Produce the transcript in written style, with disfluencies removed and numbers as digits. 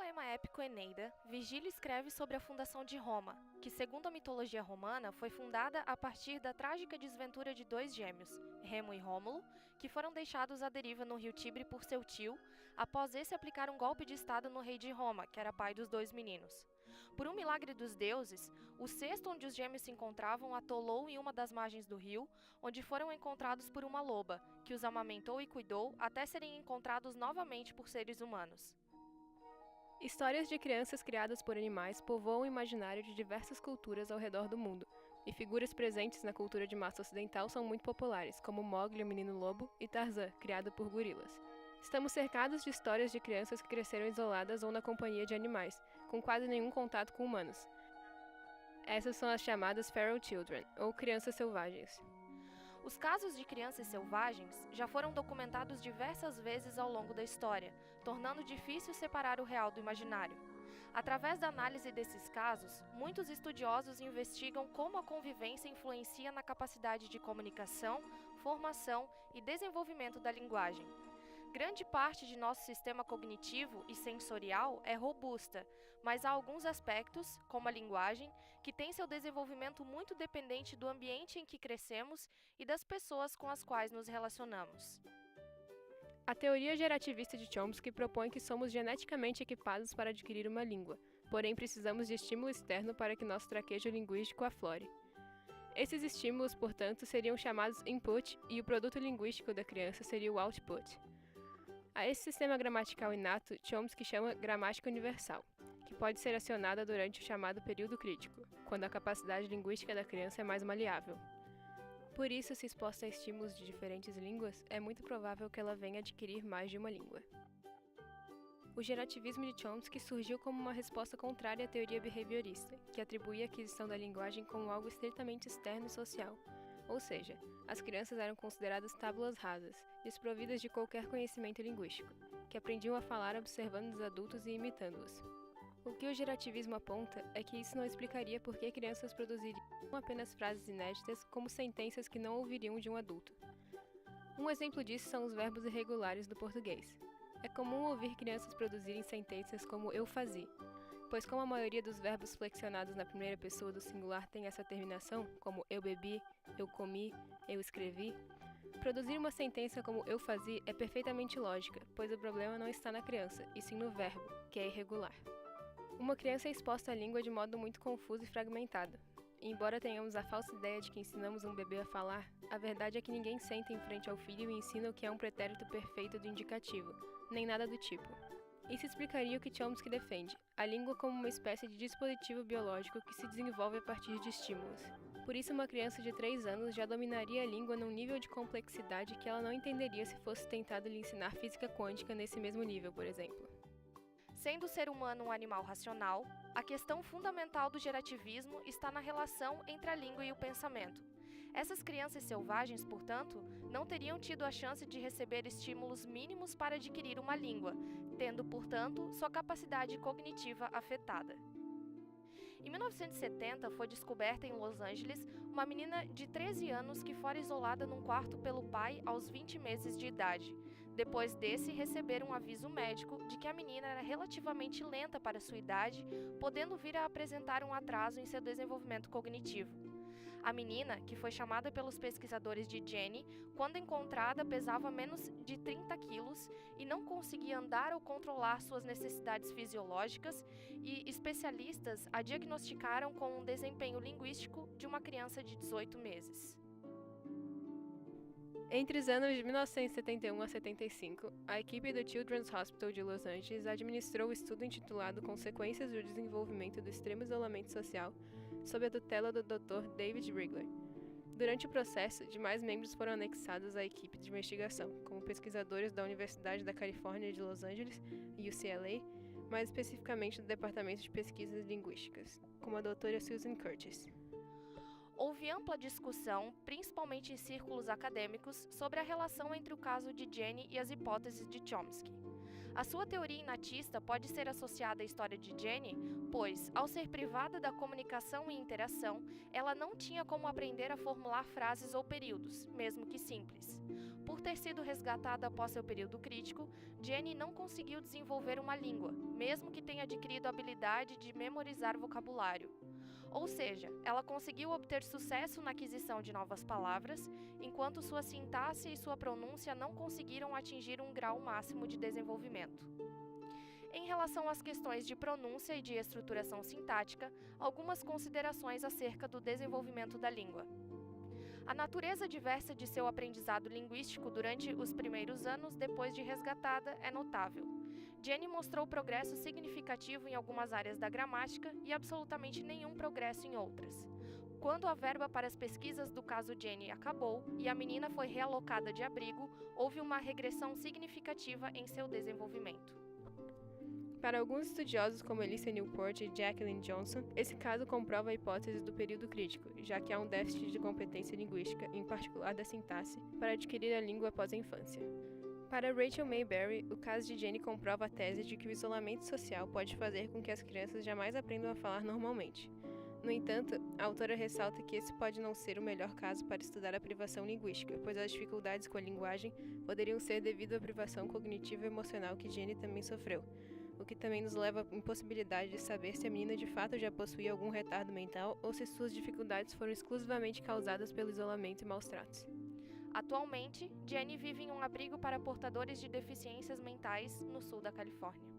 poema épico Eneida, Virgílio escreve sobre a fundação de Roma, que, segundo a mitologia romana, foi fundada a partir da trágica desventura de dois gêmeos, Remo e Rômulo, que foram deixados à deriva no rio Tibre por seu tio, após esse aplicar um golpe de estado no rei de Roma, que era pai dos dois meninos. Por um milagre dos deuses, o cesto onde os gêmeos se encontravam atolou em uma das margens do rio, onde foram encontrados por uma loba, que os amamentou e cuidou até serem encontrados novamente por seres humanos. Histórias de crianças criadas por animais povoam o imaginário de diversas culturas ao redor do mundo, e figuras presentes na cultura de massa ocidental são muito populares, como Mowgli, o Menino Lobo, e Tarzan, criado por gorilas. Estamos cercados de histórias de crianças que cresceram isoladas ou na companhia de animais, com quase nenhum contato com humanos. Essas são as chamadas feral children, ou crianças selvagens. Os casos de crianças selvagens já foram documentados diversas vezes ao longo da história, tornando difícil separar o real do imaginário. Através da análise desses casos, muitos estudiosos investigam como a convivência influencia na capacidade de comunicação, formação e desenvolvimento da linguagem. Grande parte de nosso sistema cognitivo e sensorial é robusta, mas há alguns aspectos, como a linguagem, que têm seu desenvolvimento muito dependente do ambiente em que crescemos e das pessoas com as quais nos relacionamos. A teoria gerativista de Chomsky propõe que somos geneticamente equipados para adquirir uma língua, porém precisamos de estímulo externo para que nosso traquejo linguístico aflore. Esses estímulos, portanto, seriam chamados input e o produto linguístico da criança seria o output. A esse sistema gramatical inato, Chomsky chama gramática universal, que pode ser acionada durante o chamado período crítico, quando a capacidade linguística da criança é mais maleável. Por isso, se exposta a estímulos de diferentes línguas, é muito provável que ela venha adquirir mais de uma língua. O gerativismo de Chomsky surgiu como uma resposta contrária à teoria behaviorista, que atribuía a aquisição da linguagem como algo estritamente externo e social. Ou seja, as crianças eram consideradas tábuas rasas, desprovidas de qualquer conhecimento linguístico, que aprendiam a falar observando os adultos e imitando-os. O que o gerativismo aponta é que isso não explicaria por que crianças produziriam não apenas frases inéditas, como sentenças que não ouviriam de um adulto. Um exemplo disso são os verbos irregulares do português. É comum ouvir crianças produzirem sentenças como eu fazia, pois como a maioria dos verbos flexionados na primeira pessoa do singular tem essa terminação, como eu bebi, eu comi, eu escrevi, produzir uma sentença como eu fazia é perfeitamente lógica, pois o problema não está na criança, e sim no verbo, que é irregular. Uma criança é exposta à língua de modo muito confuso e fragmentado. E embora tenhamos a falsa ideia de que ensinamos um bebê a falar, a verdade é que ninguém senta em frente ao filho e ensina o que é um pretérito perfeito do indicativo, nem nada do tipo. Isso explicaria o que Chomsky defende, a língua como uma espécie de dispositivo biológico que se desenvolve a partir de estímulos. Por isso, uma criança de 3 anos já dominaria a língua num nível de complexidade que ela não entenderia se fosse tentado lhe ensinar física quântica nesse mesmo nível, por exemplo. Sendo o ser humano um animal racional, a questão fundamental do gerativismo está na relação entre a língua e o pensamento. Essas crianças selvagens, portanto, não teriam tido a chance de receber estímulos mínimos para adquirir uma língua, tendo, portanto, sua capacidade cognitiva afetada. Em 1970, foi descoberta em Los Angeles uma menina de 13 anos que fora isolada num quarto pelo pai aos 20 meses de idade. Depois desse, receber um aviso médico de que a menina era relativamente lenta para sua idade, podendo vir a apresentar um atraso em seu desenvolvimento cognitivo. A menina, que foi chamada pelos pesquisadores de Jenny, quando encontrada pesava menos de 30 quilos e não conseguia andar ou controlar suas necessidades fisiológicas, e especialistas a diagnosticaram com um desempenho linguístico de uma criança de 18 meses. Entre os anos de 1971 a 75, a equipe do Children's Hospital de Los Angeles administrou o estudo intitulado Consequências do Desenvolvimento do Extremo Isolamento Social, sob a tutela do Dr. David Wrigler. Durante o processo, demais membros foram anexados à equipe de investigação, como pesquisadores da Universidade da Califórnia de Los Angeles, UCLA, mais especificamente do Departamento de Pesquisas Linguísticas, como a doutora Susan Curtis. Houve ampla discussão, principalmente em círculos acadêmicos, sobre a relação entre o caso de Jenny e as hipóteses de Chomsky. A sua teoria inatista pode ser associada à história de Jenny, pois, ao ser privada da comunicação e interação, ela não tinha como aprender a formular frases ou períodos, mesmo que simples. Por ter sido resgatada após seu período crítico, Jenny não conseguiu desenvolver uma língua, mesmo que tenha adquirido a habilidade de memorizar vocabulário. Ou seja, ela conseguiu obter sucesso na aquisição de novas palavras, enquanto sua sintaxe e sua pronúncia não conseguiram atingir um grau máximo de desenvolvimento. Em relação às questões de pronúncia e de estruturação sintática, algumas considerações acerca do desenvolvimento da língua. A natureza diversa de seu aprendizado linguístico durante os primeiros anos depois de resgatada é notável. Jenny mostrou progresso significativo em algumas áreas da gramática e absolutamente nenhum progresso em outras. Quando a verba para as pesquisas do caso Jenny acabou e a menina foi realocada de abrigo, houve uma regressão significativa em seu desenvolvimento. Para alguns estudiosos como Elissa Newport e Jacqueline Johnson, esse caso comprova a hipótese do período crítico, já que há um déficit de competência linguística, em particular da sintaxe, para adquirir a língua após a infância. Para Rachel Mayberry, o caso de Jenny comprova a tese de que o isolamento social pode fazer com que as crianças jamais aprendam a falar normalmente. No entanto, a autora ressalta que esse pode não ser o melhor caso para estudar a privação linguística, pois as dificuldades com a linguagem poderiam ser devido à privação cognitiva e emocional que Jenny também sofreu, o que também nos leva à impossibilidade de saber se a menina de fato já possuía algum retardo mental ou se suas dificuldades foram exclusivamente causadas pelo isolamento e maus tratos. Atualmente, Jenny vive em um abrigo para portadores de deficiências mentais no sul da Califórnia.